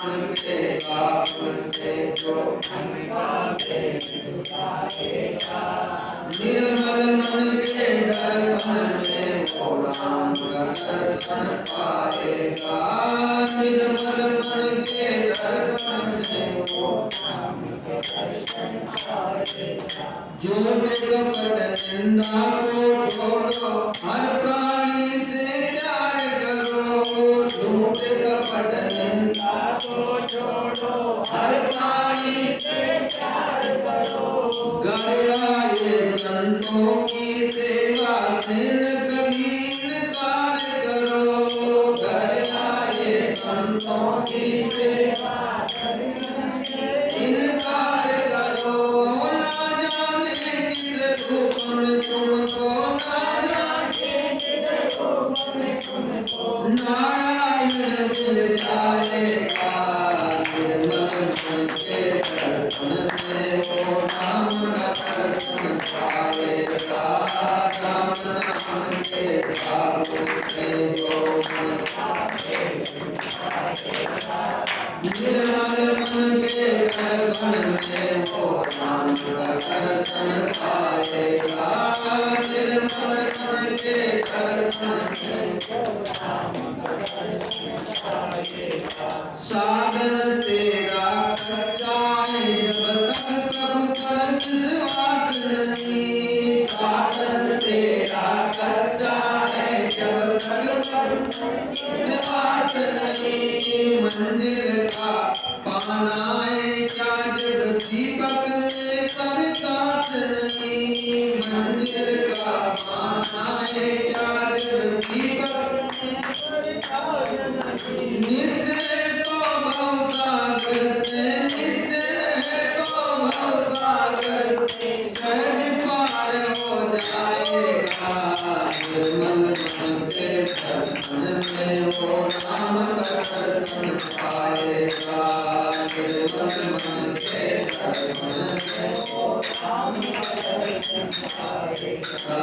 प्राण के सावन से जो निकाले छुड़ाएगा। निर्मल मन के दर्पण में वो राम का दर्शन पाएगा। निर्मल मन के दर्पण में वो राम का दर्शन पाएगा। झूठ कपट निंदा को छोड़ो, हर प्राणी से प्यार करो। झूठ कपट निंदा को छोड़ो, हर प्राणी से प्यार करो। गया ये संतों की सेवा से न कभी इनकार करो। गया ये संतों की सेवा इनकार करो। ना जाने किस रूप में तुमको, ना जाने किस रूप में तुमको नारायण मिल जाएगा। निर्मल मन के दर्पण में वो राम का दर्शन पाएगा। राम नाम के भाव से जो मन निर्मल मन के दर्पण में वो राम का दर्शन पाएगा। निर्मल मन के दर्पण में वो राम का दर्शन पाएगा। साधन तेरा कच्चा है जब तक प्रभु पर विश्वास नहीं। साधन तेरा कच्चा है जब तक प्रभु पर विश्वास नहीं। मंदिर का पाना है क्या जब दीपक में प्रकाश नहीं। मंदिर का पाना है क्या जब दीपक में प्रकाश नहीं। निश्चय तो भवसागर से, निश्चय तो भवसागर से सहज पार हो जाएगा। निर्मल मन के दर्पण में वो राम का दर्शन पाएगा। निर्मल मन के दर्पण में वो राम का दर्शन पाएगा।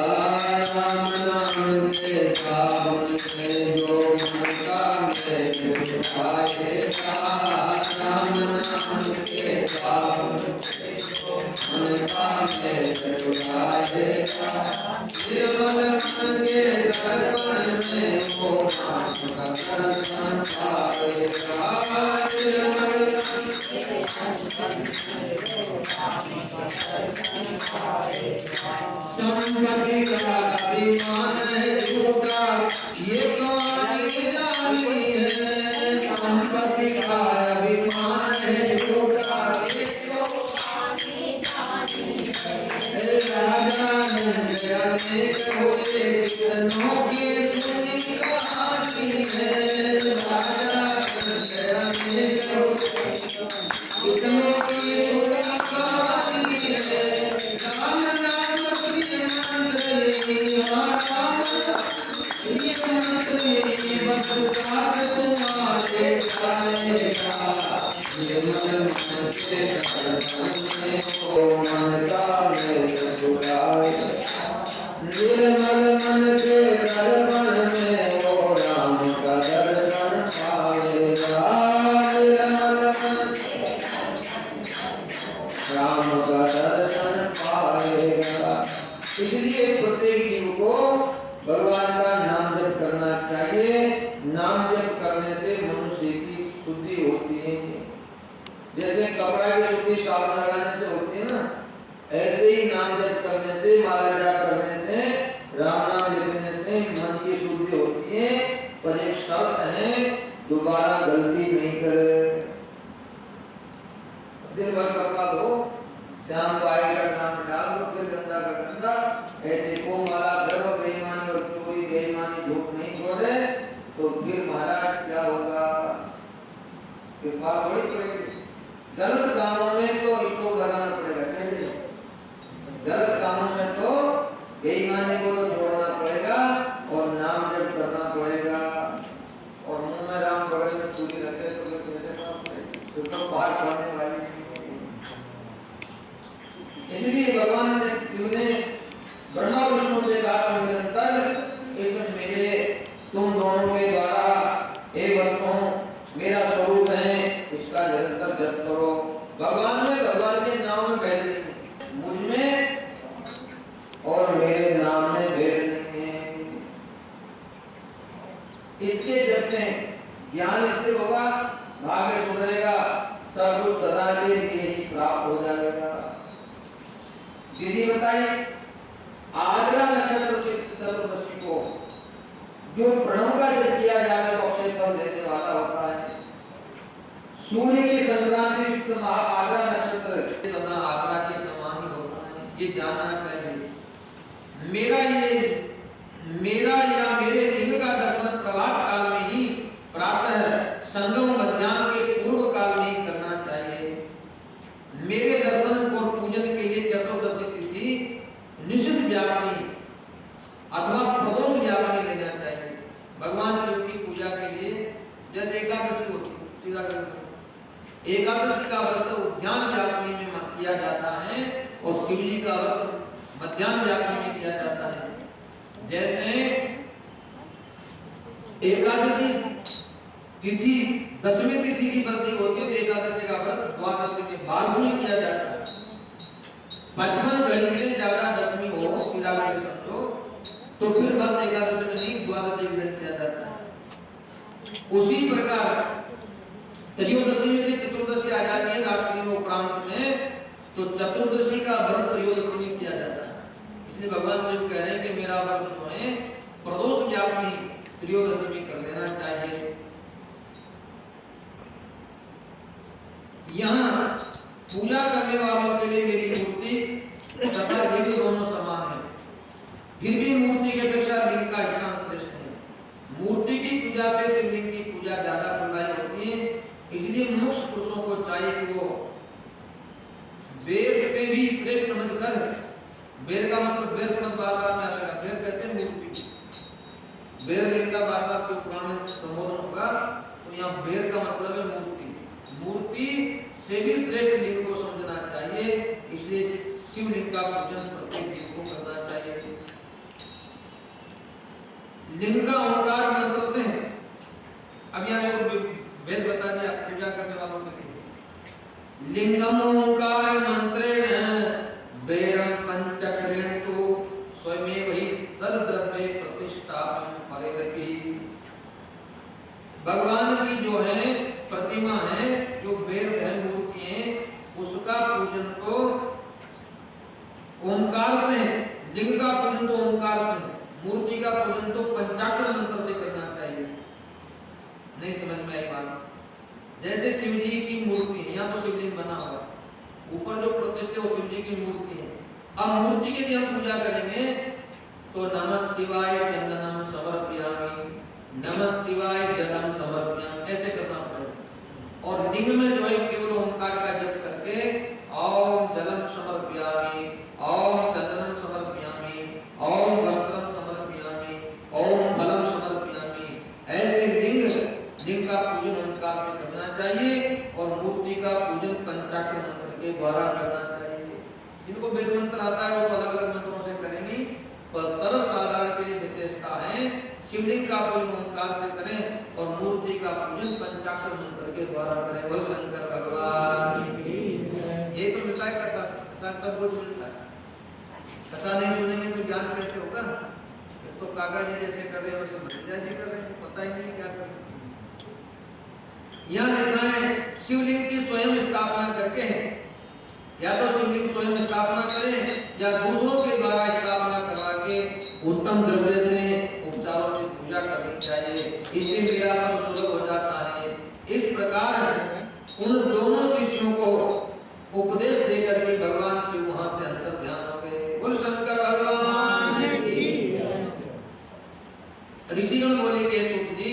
राम नाम के पावन से जो मन का मेल पाएगा। राम नाम के पावन से जो मन का मेल पाएगा। निर्मल मन के दर्पण में वो राम का दर्शन पाएगा। निर्मल मन के दर्पण में वो राम का दर्शन पाएगा। संपत्ति का अभिमान है झूठा, ये कहानी जानी है। संपत्ति का अभिमान है झूठा, ये कहानी जानी है। राजा नंद अनेक हुए, कितनों की सुनी कहानी है। राजा नंद अनेक हुए, कितनों की सुनी कहानी है। राम नाम प्रिय मंत्री, राम प्रिय मंत्री, बस साथ तुम्हारे जाएगा। निर्मल मन के दर्पण में वो मन का मेल छुड़ाएगा। निर्मल मन के दर्पण में वो राम का दर्शन पाएगा। निर्मल मन राम का दर्शन पाएगा। इसलिए प्रत्येक जीव को भगवान का नाम जप करना चाहिए। नाम जप करने से मनुष्य की शुद्धि होती है। जैसे कपड़ा की शुद्धि साबुन लगाने से होती है ना, ऐसे ही नाम जप करने से, माला जाप करने से, राम नाम लिखने से मन की शुद्धि होती है। पर एक शर्त है, दोबारा गलती नहीं करे। दिन भर कपड़ा धो, शाम को आएगा नाम डाल दो, फिर गंदा का गंदा। ऐसे को माला गर्भ बेईमानी और चोरी बेईमानी झूठ नहीं छोड़े तो फिर महाराज क्या होगा? फिर बात बड़ी पड़ेगी। गलत कामों में तो इसको लगाना पड़ेगा, सही। गलत कामों में तो बेईमानी को तो छोड़ना पड़ेगा और नाम जप करना पड़ेगा। और मुंह में राम बगल में चूड़ी रखे तो कैसे काम करेगी? तो बाहर पड़ने वाली। इसलिए भगवान ने शिव ने ब्रह्मा विष्णु से कहा निरंतर इसमें मेरे तुम दोनों के द्वारा एक वस्तु मेरा स्वरूप है, बताई आद्रा नक्षत्र से चतुर्दशी को जो प्रणव का जप किया जाए तो अक्षय फल देने वाला होता है। सूर्य की संक्रांति युक्त आद्रा नक्षत्र सदा आद्रा के समान ही होता है, ये जानना चाहिए। मेरा या मेरे लिंग का दर्शन प्रभात काल में ही, प्रातः, संगम, मध्याह्न के पूर्व काल में ही करना चाहिए। मेरे दर्शन और पूजन के लिए चतुर्दशी तिथि निषिद्ध व्यापनी अथवा प्रदोष व्यापनी लेना चाहिए। भगवान शिव की पूजा के लिए जैसे एकादशी होती है, सीधा कर एकादशी का व्रत उद्यान व्यापनी में किया जाता है और शिव जी का व्रत मध्याह्न व्यापनी में किया जाता है। जैसे एकादशी तिथि दशमी तिथि की व्रत होती है तो एकादशी का व्रत द्वादशी में बारस में किया जाता है। 55 घड़ी से ज्यादा दशमी हो, सीधा करके समझो, तो फिर व्रत एकादशी में नहीं द्वादशी के दिन किया जाता है। उसी प्रकार त्रयोदशी में से चतुर्दशी आ जाती है रात्रि में उपरांत में, तो चतुर्दशी का व्रत त्रयोदशी में किया जाता है। इसलिए भगवान शिव कह रहे हैं कि मेरा व्रत जो है प्रदोष व्यापनी त्रयोदशी में कर लेना चाहिए। यहाँ पूजा करने वालों के लिए मेरी मूर्ति तथा लिंग दोनों समान है, फिर भी मूर्ति की अपेक्षा लिंग का स्थान श्रेष्ठ है। मूर्ति की पूजा से शिवलिंग की पूजा ज्यादा फलदायी होती है, इसलिए मनुष्य पुरुषों को चाहिए कि वो वेद से भी श्रेष्ठ समझकर, वेद का मतलब वेद शब्द बार-बार में आएगा, वेद कहते हैं मूर्ति, वेद लिंग का बार-बार शिव पुराण में संबोधन होगा, तो यहाँ वेद का मतलब है मूर्ति। मूर्ति से भी श्रेष्ठ लिंग को समझना चाहिए, इसलिए शिवलिंग का पूजन प्रत्येक लिंग को करना चाहिए। लिंग का ओंकार मंत्र से, अब यहाँ जो वेद बता दिया पूजा करने वालों के लिए, लिंगम ओंकार मंत्रेण वेरम पंचाक्षरेण तो स्वयमेव ही सद्द्रव्ये प्रतिष्ठापन फलेरपि। भगवान की जो है प्रतिमा है, जो वेद है, मूर्ति है, उसका पूजन तो ओंकार से, लिंग का पूजन तो ओंकार से, मूर्ति का पूजन तो पंचाक्षर मंत्र से करना चाहिए। नहीं समझ में आई बात? जैसे शिव जी की मूर्ति है, यहाँ तो शिवलिंग बना हुआ, ऊपर जो प्रतिष्ठित है वो शिव जी की मूर्ति है। अब मूर्ति की यदि हम पूजा करेंगे तो नमः शिवाय चंदनम समर्पयामि, नमः शिवाय जलम समर्पयामि, ऐसे करना पड़ेगा। और लिंग में जो है केवल ओंकार का जप करके ओम जलम समर्पयामि, ओम चंदनम समर्पयामि, ओम वस्त्रम समर्पयामि, ओम फलम समर्पयामि, ऐसे लिंग का पूजन ओंकार से करना चाहिए और मूर्ति का पूजन पंचाक्षर मंत्र के द्वारा करना चाहिए। जिनको वेद मंत्र आता है वो अलग अलग मंत्रों से करेंगे, पर सर्वसाधारण के लिए विशेषता है शिवलिंग का पूजन ओंकार से करें और मूर्ति का पूजन पंचाक्षर मंत्र के द्वारा करें। बोल शंकर भगवान। ये तो मिलता है कथा सब कुछ मिलता है। कथा नहीं सुनेंगे तो ज्ञान कैसे होगा? तो काका जी जैसे कर रहे हैं वैसे भतीजा जी कर रहे हैं, पता ही नहीं क्या कर रहे हैं। यहाँ लिखा है शिवलिंग की स्वयं स्थापना करके, या तो शिवलिंग स्वयं स्थापना करें या दूसरों के द्वारा स्थापना करवा के उत्तम द्रव्य से उपचारों से पूजा करनी चाहिए, इससे मेरा पद सुलभ हो जाता है। इस प्रकार उन दोनों शिष्यों को उपदेश देकर के भगवान शिव वहां से अंतर ध्यान हो गए। बोल शंकर भगवान की। ऋषिगण बोले कि सूत जी,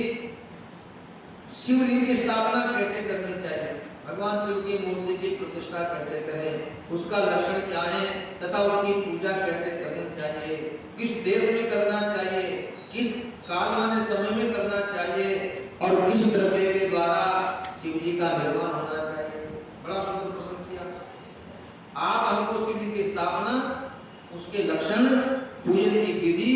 शिवलिंग की स्थापना कैसे करनी चाहिए, भगवान शिव की मूर्ति की प्रतिष्ठा कैसे करें, उसका लक्षण क्या है तथा उसकी पूजा कैसे करनी चाहिए, किस देश में करना चाहिए, किस कालमाने समय में करना चाहिए और किस द्रव्य के द्वारा शिव जी का निर्माण होना चाहिए। बड़ा सुंदर प्रश्न किया। आप हमको शिवलिंग की स्थापना, उसके लक्षण, पूजन की विधि,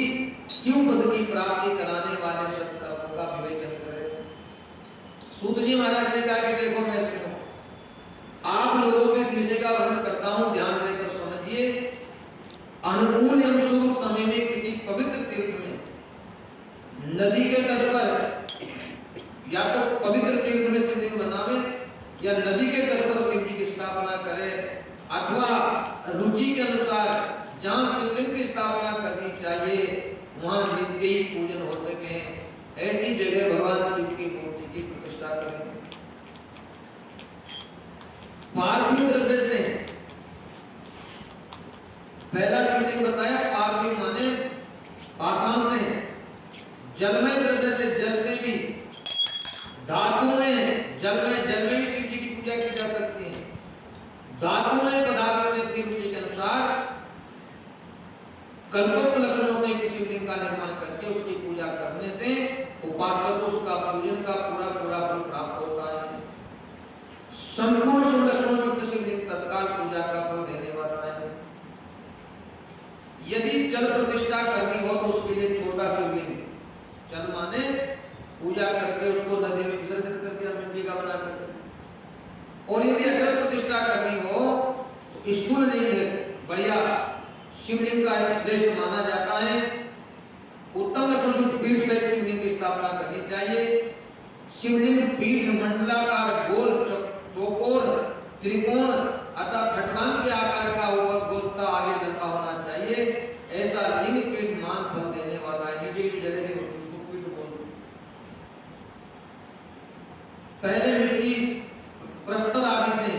शिव पद की प्राप्ति कराने वाले सत्कर्मों का विवेचन करें। सूत जी महाराज ने कहा कि देखो मैं सुनो, आप लोगों के इस विषय का वर्णन करता हूं, ध्यान देकर समझिए। अनुकूल एवं शुभ समय में किसी पवित्र तीर्थ में, नदी के तट पर, या तो पवित्र तीर्थ में शिवलिंग बनावे या नदी के तट पर शिव जी की स्थापना करे, अथवा रुचि के अनुसार जहाँ शिवलिंग की स्थापना करनी चाहिए वहाँ लिंग के ही पूजन हो सके, ऐसी जगह भगवान शिव की मूर्ति की प्रतिष्ठा करें। पार्थिव द्रव्य से पहला शिवलिंग बताया, पार्थिव माने पाषाण से, जलमय द्रव्य से जल से भी, धातु में जल में भी शिव जी की पूजा की जा सकती है। धातुमय पदार्थ से अपनी रुचि के अनुसार कल्पोक्त लक्षणों से किसी शिवलिंग का निर्माण करके उसकी पूजा करने से उपासक को उसका पूजन का पूरा फल प्राप्त होता है। संपूर्ण शुभ लक्षणों युक्त शिवलिंग तत्काल पूजा का फल देने वाला है। यदि जल प्रतिष्ठा करनी हो तो उसके लिए छोटा शिवलिंग, जल माने पूजा करके उसको नदी में विसर्जित कर दिया, मिट्टी का बना करके। और यदि अचल प्रतिष्ठा करनी हो तो स्थूल लिंग बढ़िया शिवलिंग का श्रेष्ठ माना जाता है। उत्तम लक्षण युक्त पीठ सहित शिवलिंग की स्थापना करनी चाहिए। शिवलिंग पीठ मंडलाकार, गोल, चौकोर, त्रिकोण अथवा खटकान के आकार का ऊपर गोलता आगे लंबा होना चाहिए। ऐसा लिंग पीठ मान फल देने वाला है। नीचे जो जलेरी होती है उसको पीठ बोलते हैं। पहले मिट्टी प्रस्तर आदि से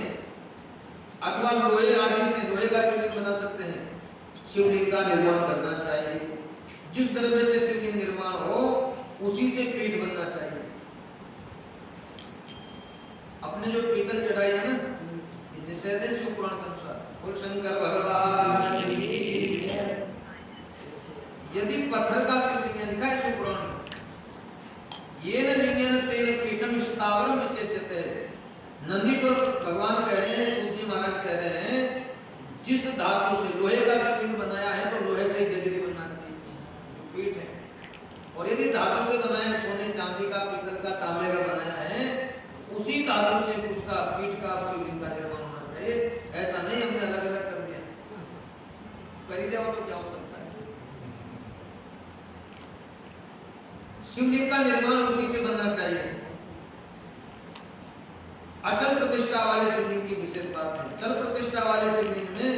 अथवा लोहे आदि से लोहे का शिवलिंग बना सकते हैं। शिवलिंग का निर्माण करना चाहिए। जिस द्रव्य से शिवलिंग निर्माण हो उसी से पीठ बनना चाहिए। अपने जो पीतल चढ़ाई है ना, निषेध है शिव पुराण के अनुसार, बोल शंकर भगवान की। यदि पत्थर का शिवलिंग है, लिखा है शिव पुराण में, ये न लिंगेन तेन पीठम स्थावरम विशेषते। नंदीश्वर भगवान कह रहे हैं, शिव जी महाराज कह रहे हैं, जिस धातु से लोहे का शिवलिंग बनाया है तो लोहे से ही जलेरी बनना चाहिए, जो पीठ है। और यदि धातु से बनाया, सोने चांदी का, पीतल का, तांबे का बनाया है, उसी धातु से उसका पीठ का शिवलिंग का निर्माण होना चाहिए। ऐसा नहीं हमने अलग अलग कर दिया, कर दिया हो तो क्या हो सकता है। शिवलिंग का निर्माण उसी से बनना चाहिए। अचल प्रतिष्ठा वाले शिवलिंग की विशेष बात है। चल प्रतिष्ठा वाले शिवलिंग में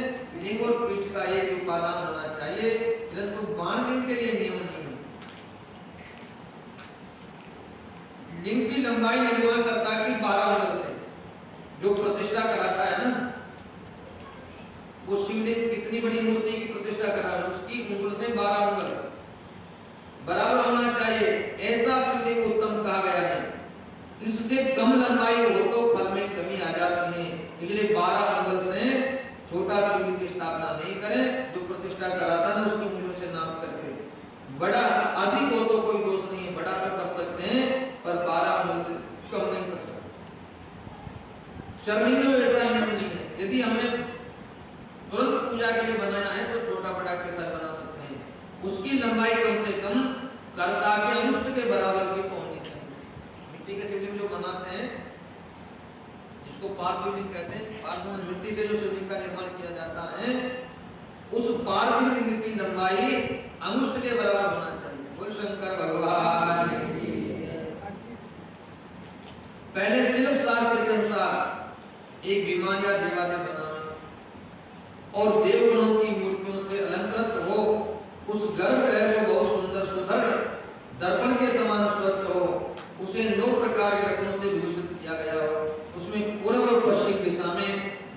लिंग और पीठ का एक ही उपादान होना चाहिए, परंतु बाण लिंग के लिए नियम नहीं है। लिंग की लंबाई निर्माणकर्ता की 12 अंगुल से, जो प्रतिष्ठा कराता है ना, वो शिवलिंग कितनी बड़ी मूर्ति की प्रतिष्ठा करा है, उसकी उंगल से 12 अंगुल बराबर होना चाहिए। ऐसा शिवलिंग उत्तम कहा गया है। इससे कम लंबाई हो तो फल में कमी आ जाती है, इसलिए 12 अंगुल से छोटा शिवलिंग की स्थापना नहीं करें। जो प्रतिष्ठा कराता है उसकी उंगलियों से नाप करके, बड़ा अधिक हो तो कोई दोष नहीं है, बड़ा तो कर सकते हैं पर 12 अंगुल से कम नहीं कर सकते। शिवलिंग में वैसा नियम नहीं है। यदि हमने तुरंत पूजा के लिए बनाया है तो छोटा बड़ा के साथ बना सकते हैं। उसकी लंबाई कम से कम कर्ता के अंगुष्ठ के बराबर की होनी चाहिए। मिट्टी के शिवलिंग जो बनाते हैं, जिसको पार्थिव लिंग कहते हैं, पार्थिव मिट्टी से जो शिवलिंग का निर्माण किया जाता है, उस पार्थिव लिंग की लंबाई अंगुष्ठ के बराबर होना चाहिए। बोल शंकर भगवान की। पहले शिल्प शास्त्र के अनुसार एक विमान या देवालय बनाना और देवगणों की मूर्तियों से अलंकृत हो, उस गर्भगृह को बहुत सुंदर सुदृढ़ दर्पण के समान स्वच्छ हो, उसे 9 प्रकार के रत्नों से विभूषित किया गया हो, उसमें पूर्व और पश्चिम दिशा में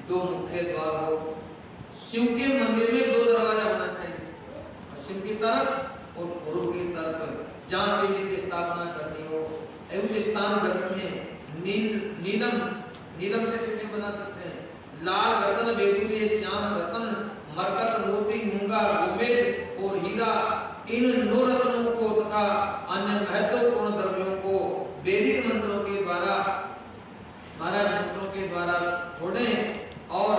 2 मुख्य द्वार हो। शिव के मंदिर में 2 दरवाजा होना चाहिए, पश्चिम की तरफ और पूर्व की तरफ, जहाँ शिवलिंग की स्थापना करनी हो। उस स्थान ग्रंथ में नीलम से शिवलिंग बना सकते हैं। लाल रत्न, वैदूर्य, श्याम रत्न, मरकत, मोती, मूंगा, गोमेद और हीरा, इन 9 रत्नों को तथा अन्य महत्वपूर्ण द्रव्यों को वैदिक मंत्रों के द्वारा, महाराज मंत्रों के द्वारा छोड़ें और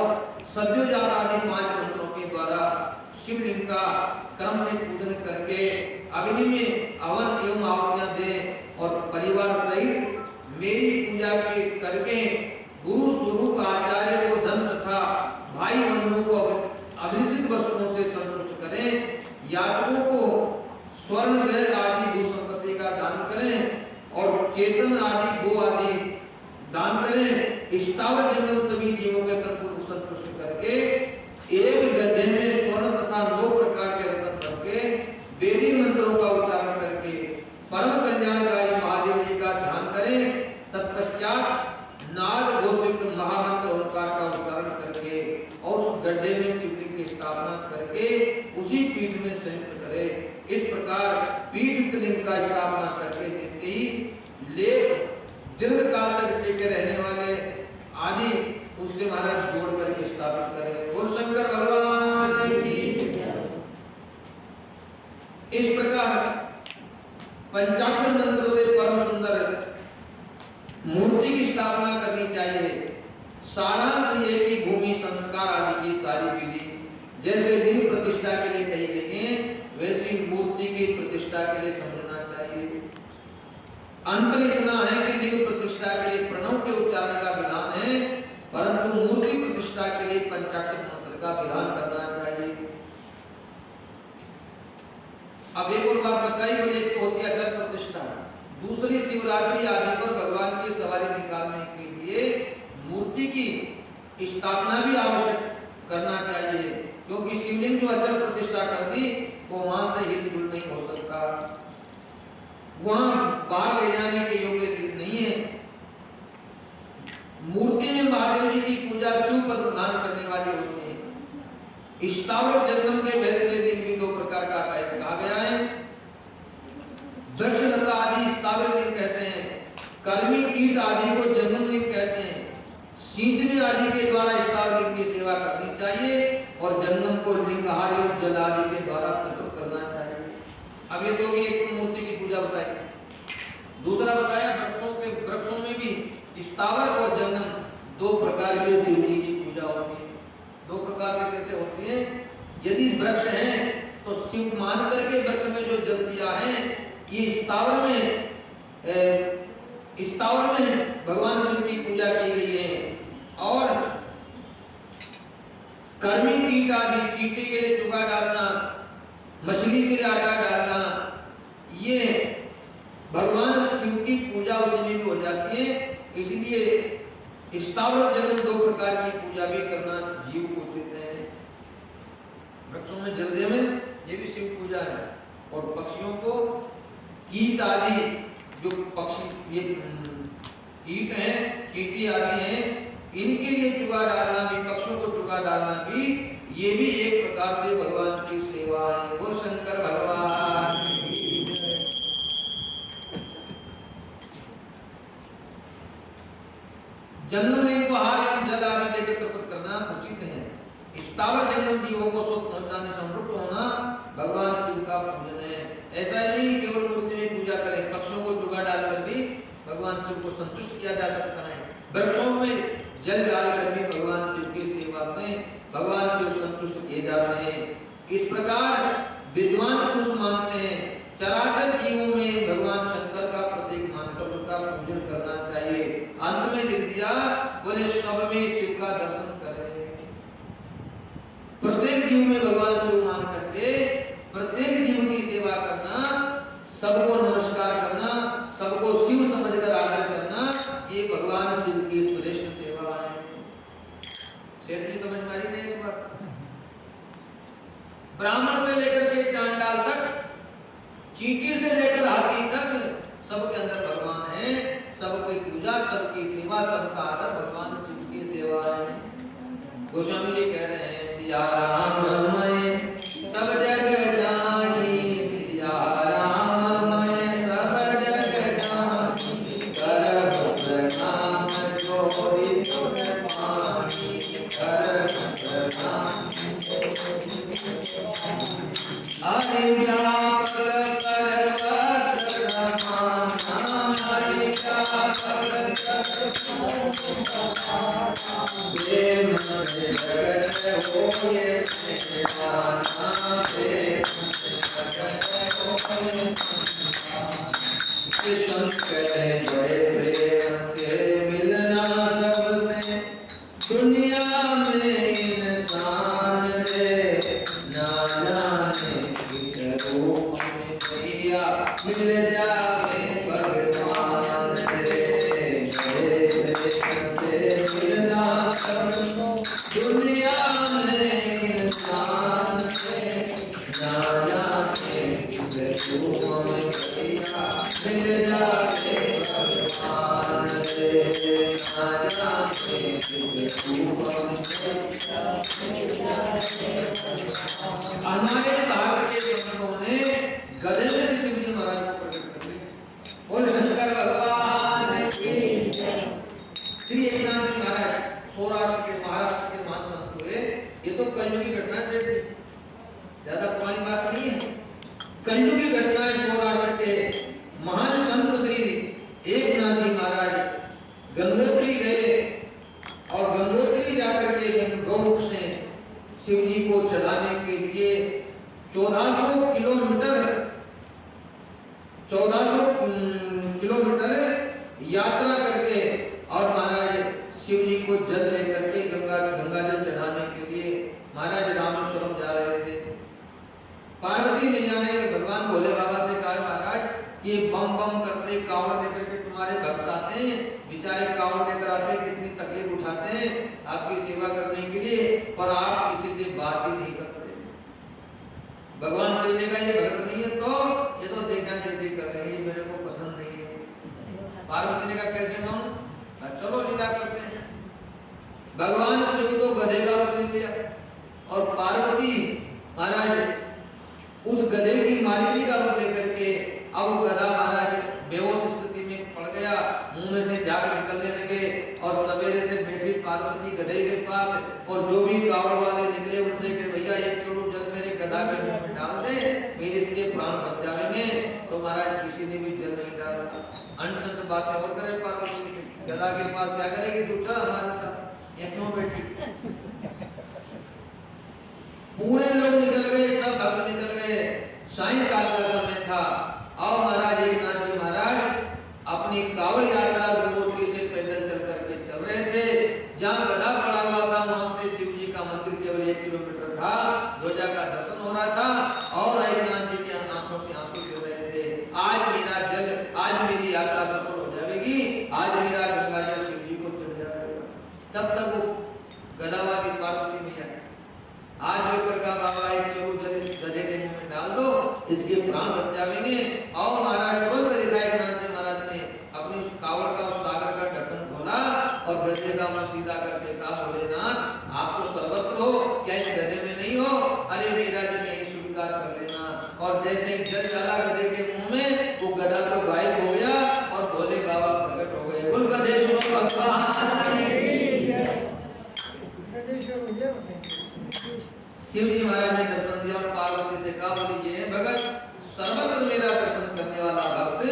सद्योजात आदि 5 मंत्रों के द्वारा शिवलिंग का क्रम से पूजन करके अग्नि में हवन एवं आहुतियां दें और परिवार सहित मेरी पूजा के करके गुरु स्वरूप आचार्य को धन तथा भाई बंधुओं को अभिषिक्त वस्तुओं से संतुष्ट करें। याचकों को स्वर्ण ग्रह आदि भू संपत्ति का दान करें और चेतन आदि गो आदि दान करें। स्थावर जंगल सभी जीवों के तन को संतुष्ट करके एक गड्ढे में स्वर्ण तथा गड्ढे में शिवलिंग की स्थापना करके उसी पीठ में संयुक्त करे। इस प्रकार पीठ लिंग का स्थापना करके नित्य ही लेप दीर्घ काल तक टिके रहने वाले आदि उससे महाराज जोड़ करके स्थापित करे। बोल शंकर भगवान की। इस प्रकार पंचाक्षर मंत्र से परम सुंदर मूर्ति की स्थापना करनी चाहिए। सारांश ये कि भूमि संस्कार आदि की सारी विधि जैसे लिंग प्रतिष्ठा के लिए कही गई है वैसी मूर्ति की प्रतिष्ठा के लिए समझना चाहिए। अंतर इतना है कि लिंग प्रतिष्ठा के लिए प्रणव के उच्चारण का विधान है, परंतु मूर्ति प्रतिष्ठा के लिए पंचाक्षर मंत्र का विधान करना चाहिए। अब एक और बात बताई, बोले एक तो होती है अचल प्रतिष्ठा, दूसरी शिवरात्रि आदि पर भगवान की सवारी निकालने के लिए मूर्ति की स्थापना भी आवश्यक करना चाहिए, क्योंकि शिवलिंग जो अचल प्रतिष्ठा कर दी तो वहां से हिलजुल नहीं हो सकता, वहां बाहर ले जाने के योग्य नहीं है। मूर्ति में महादेव जी की पूजा शिव पद प्रदान करने वाली होती है। स्थावर जंगम के भेद से लिंग भी दो प्रकार का कहा गया है। वृक्ष लता आदि स्थावर लिंग कहते हैं, कर्मी कीट आदि को जंगम लिंग कहते हैं। सींचने आदि के द्वारा स्थावर लिंग की सेवा करनी चाहिए और जंगम को लिंगहार एवं जल आदि के द्वारा प्रकट करना चाहिए। अब ये तो एक मूर्ति की पूजा बताई, दूसरा बताया वृक्षों में भी स्थावर और जंगम दो प्रकार के शिव जी की पूजा होती है। दो प्रकार से कैसे होती है? यदि वृक्ष हैं तो शिव मान करके वृक्ष में जो जल दिया है ये स्थावर में भगवान शिव की पूजा की गई है। और कर्मी कीट आदि चींटी के लिए चुगा डालना, मछली के लिए आटा डालना, ये भगवान शिव की पूजा उसी में भी हो जाती है। इसलिए स्थावर और जंगम दो प्रकार की पूजा भी करना जीव को उचित है। वृक्षों में जल देना ये भी शिव पूजा है, और पक्षियों को कीट आदि जो पक्षी ये कीट हैं, चींटी आदि हैं, इनके लिए चुगा डालना भी, पक्षियों को चुगा डालना भी, ये भी एक प्रकार से भगवान की सेवा है। बोल शंकर भगवान। जंगम लिंग को हार एवं जल आदि देकर तर्पण करना उचित है। स्थावर जंगम जीवों को सुख पहुंचाने समृद्ध होना भगवान शिव का पूजन है। ऐसा ही नहीं केवल मूर्ति में पूजा करें, पक्षियों को चुगा डालकर भी भगवान शिव को संतुष्ट किया जा सकता है। वृक्षों में जल डालकर भी भगवान शिव की सेवा से भगवान शिव संतुष्ट किए जाते हैं। इस प्रकार विद्वान पुरुष मानते हैं चराचर जीवों में भगवान शंकर का प्रत्येक मानकर उसका पूजन करना चाहिए। अंत में लिख दिया, बोले सब में शिव का दर्शन करें। प्रत्येक जीव में भगवान शिव मान करके प्रत्येक जीव की सेवा करना, सबको नमस्कार करना, सबको शिव समझकर आदर करना, ये भगवान शिव की श्रेष्ठ सेवा है। सेठ जी समझ में आ रही है एक बात? ब्राह्मण से लेकर के चांडाल तक, चींटी से लेकर हाथी तक, सबके अंदर भगवान है। सबकी पूजा, सबकी सेवा, सबका आदर भगवान शिव की सेवा है। गोस्वामी जी कह रहे हैं सिया राम मैं सब जग जानी, सिया राम मैं सब जग जानी, करब प्रणाम जोड़ी पानी, करब प्रणाम हरि व्यापक पर्वत समाना, हरि व्यापक प्रेम से जगत होए निवाना, प्रेम से जगत होए शंकर जय प्रेम से मिलना सबसे दुनिया में इंसान रे, ना जाने किस रूप में भैया मिल जाए भगवान रे। जय प्रेम से मिलना सबको दुनिया में इंसान रे, ना जाने किस रूप में भैया मिल जाए भगवान रे, ना हमारे भारत के संतों ने गधे में से शिव जी महाराज को प्रकट कर दिया। बोल शंकर भगवान की जय। श्री एकनाथ जी महाराज सौराष्ट्र के महाराष्ट्र के महान संत हुए। ये तो कलयुगी घटना है, ज्यादा पुरानी बात नहीं है। कलयुगी घटना है। सौराष्ट्र के महान संत श्री एकनाथ जी महाराज गंगोत्री गए और गंगोत्री जाकर के गौमुख से शिव जी को चढ़ाने के लिए 1400 किलोमीटर यात्रा करके और महाराज शिव जी को जल लेकर के गंगा जल चढ़ाने के लिए महाराज रामेश्वरम जा रहे थे। पार्वती मैया ने भगवान भोले बाबा से कहा, महाराज ये बम बम करते कावड़ लेकर के तुम्हारे भक्त आते हैं, बेचारे कावड़ लेकर आते हैं, कितनी तकलीफ उठाते हैं आपकी सेवा करने के लिए, पर आप किसी से बात ही नहीं करते। भगवान शिव ने कहा ये भक्त नहीं है तो ये तो देखा देखी कर रहे हैं, मेरे को पसंद नहीं है। पार्वती ने कहा कैसे मानूं, चलो लीला करते हैं। भगवान शिव तो गधे का रूप ले लिया और पार्वती महाराज उस गधे की मालिकी का रूप लेकर के अब गधा महाराज बेहोश स्थिति में पड़ गया, मुंह में से झाग निकलने लगे और सवेरे से बैठी पार्वती गधे के पास और जो भी कावड़ वाले निकले उनसे कि भैया एक चोरू जल मेरे गधा के मुंह में डाल दे, मेरे इसके प्राण बच जाएंगे। तो महाराज किसी ने भी जल नहीं डाला। अनसंत बातें और करे पार्वती गधा के पास, क्या करेगी तू, चल हमारे साथ, ये क्यों बैठी। पूरे लोग निकल गए, सब भक्त निकल गए। सायंकाल का समय था और महाराज एकनाथ जी महाराज अपनी कावड़ यात्रा गंगोत्री से पैदल चल करके चल रहे थे। जहाँ गधा पड़ा हुआ था वहां से शिव जी का मंदिर केवल 1 किलोमीटर था। ध्वजा का दर्शन हो रहा था और एकनाथ जी के आंखों से आंसू गिर रहे थे। आज मेरी यात्रा सफल हो जाएगी, आज मेरा गंगा जल शिव जी को चढ़ जाएगा। तब तक वो गधावादी पार्वती मैया आज जोड़कर कहा, बाबा एक चलो जल इस गधे के मुंह में डाल दो, इसके प्राण बच जाएंगे। और महाराज तुरंत एकनाथ जी महाराज ने अपनी उस कावड़ का उस सागर का ढक्कन खोला और गधे का मुंह सीधा करके कहा, भोलेनाथ आप तो सर्वत्र हो, क्या इस गधे में नहीं हो? अरे मेरा जल यही स्वीकार कर लेना। और जैसे ही जल डाला गधे के मुंह में, वो गधा तो गायब हो गया और भोले बाबा प्रकट हो गए। बोल गधेश्वर भगवान। शिव जी महाराज ने दर्शन दिया और पार्वती से कहा, बोली ये भगत सर्वत्र मेरा दर्शन करने वाला भक्त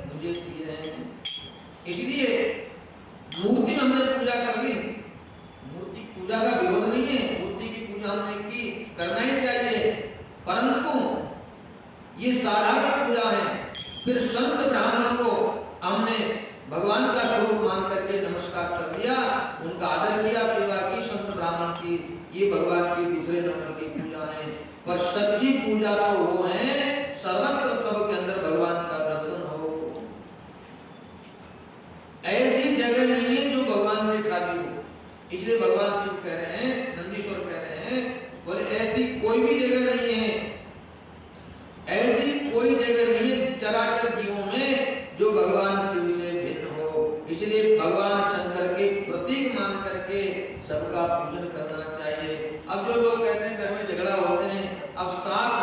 मुझे प्रिय है। इसलिए मूर्ति में हमने पूजा कर ली, मूर्ति पूजा का विरोध नहीं है, मूर्ति की पूजा हमने की, करना ही चाहिए, परंतु ये साधारण पूजा है। फिर संत ब्राह्मण को हमने भगवान का स्वरूप मान करके नमस्कार कर लिया, उनका आदर किया, सेवा की संत ब्राह्मण की, ये भगवान की दूसरे नंबर की पूजा है। पर सच्ची पूजा तो वो है सर्वत्र सबके अंदर भगवान का दर्शन हो। ऐसी जगह नहीं है जो भगवान से खाली हो। इसलिए भगवान शिव कह रहे हैं, नंदीश्वर कह रहे हैं, बोले ऐसी कोई भी जगह नहीं है, ऐसी कोई जगह नहीं है चराचर जीवों में जो भगवान शिव से भिन्न हो। इसलिए भगवान शंकर के प्रतीक मान करके सबका पूजन करना चाहिए। अब जो लोग कहते हैं घर में झगड़ा होते हैं, अब सास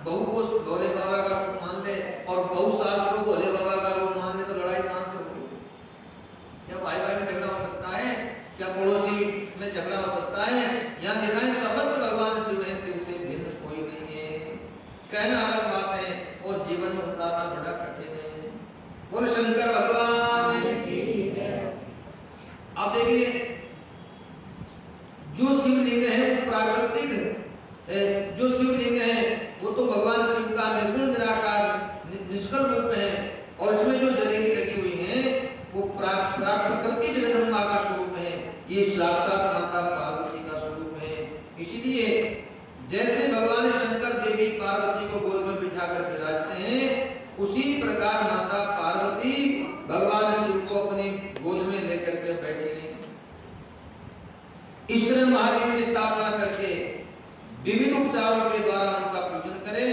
बहू को भोले बाबा का रूप मान ले और बहू सास को भोले बाबा का रूप मान ले, तो लड़ाई कहां से होगी? क्या भाई भाई में झगड़ा हो सकता है? क्या पड़ोसी में झगड़ा हो सकता है? यहाँ लिखा है सर्वत्र भगवान शिव है, शिव से भिन्न कोई नहीं है। कहना अलग बात है और जीवन में उतारना बड़ा कठिन है। बोल शंकर भगवान की जय। अब देखिए जो शिवलिंग है वो प्राकृतिक, जो शिवलिंग है वो तो भगवान शिव का निर्गुण निराकार निष्कल रूप है और इसमें जो जलेरी लगी हुई है वो प्रकृति जगदम्बा का स्वरूप है। ये साक्षात माता पार्वती का स्वरूप है। इसलिए जैसे भगवान शंकर देवी पार्वती को गोद में बिठाकर विराजते हैं, उसी प्रकार माता पार्वती भगवान शिव को अपनी गोद में लेकर के बैठी हैं। इस तरह महालिंग की स्थापना करके विविध उपचारों के द्वारा उनका पूजन करें।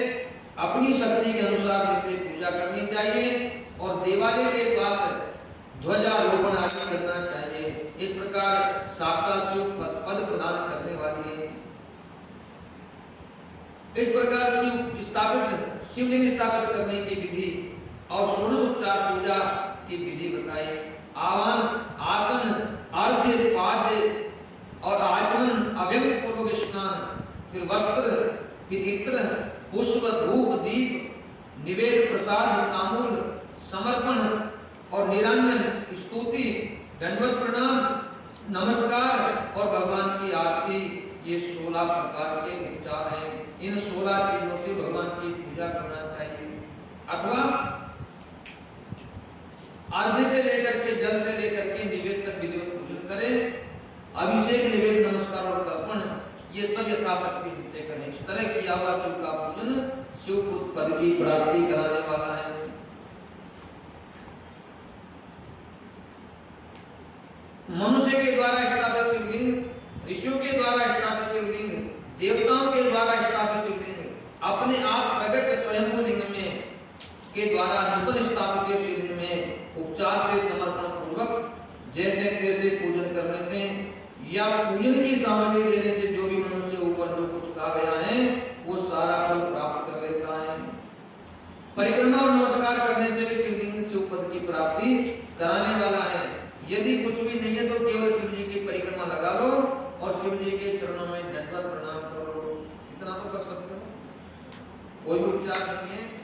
अपनी शक्ति के अनुसार नित्य पूजा करनी चाहिए और देवालय के पास ध्वजारोपण आदि करना चाहिए। इस प्रकार साक्षात शिव पद प्रदान करने वाली है। इस प्रकार शिवलिंग स्थापित करने की विधि और षोडशोपचार पूजा की विधि बताई। आवाहन, आसन, अर्घ्य, पाद्य और आचमन, अभ्यंग पूर्वक स्नान, फिर वस्त्र, फिर इत्र, पुष्प, धूप, दीप, निवेद, प्रसाद, तांबूल, समर्पण और निरंजन, स्तुति, दंडवत प्रणाम, नमस्कार और भगवान की आरती, ये 16 प्रकार के उपचार हैं। इन 16 चीजों से भगवान की पूजा करना चाहिए। अथवा अर्घ्य से लेकर के, जल से लेकर के निवेद तक विधिवत पूजन करें। अभिषेक, निवेद, नमस्कार और तर्पण, ये सब यथाशक्ति जितने करें। इस तरह किया हुआ शिव का पूजन शिव पद की प्राप्ति कराने वाला है। मनुष्य के द्वारा स्थापित शिवलिंग, ऋषियों के द्वारा स्थापित शिवलिंग, देवताओं के द्वारा स्थापित शिवलिंग, अपने आप प्रकट स्वयंभू लिंग में के द्वारा नूतन स्थापित शिवलिंग में उपचार से, समर्पण पूर्वक, जैसे तैसे पूजन करने से या पूजन की सामग्री देने से जो भी मनुष्य ऊपर जो कुछ कहा गया है वो सारा फल प्राप्त कर लेता है। परिक्रमा और नमस्कार करने से भी शिवलिंग शिव पद की प्राप्ति कराने वाला है। यदि कुछ भी नहीं है तो केवल शिव जी की परिक्रमा लगा लो और शिव जी के चरणों में दंडवत प्रणाम कर लो, इतना तो कर सकते हो। कोई भी उपचार नहीं है।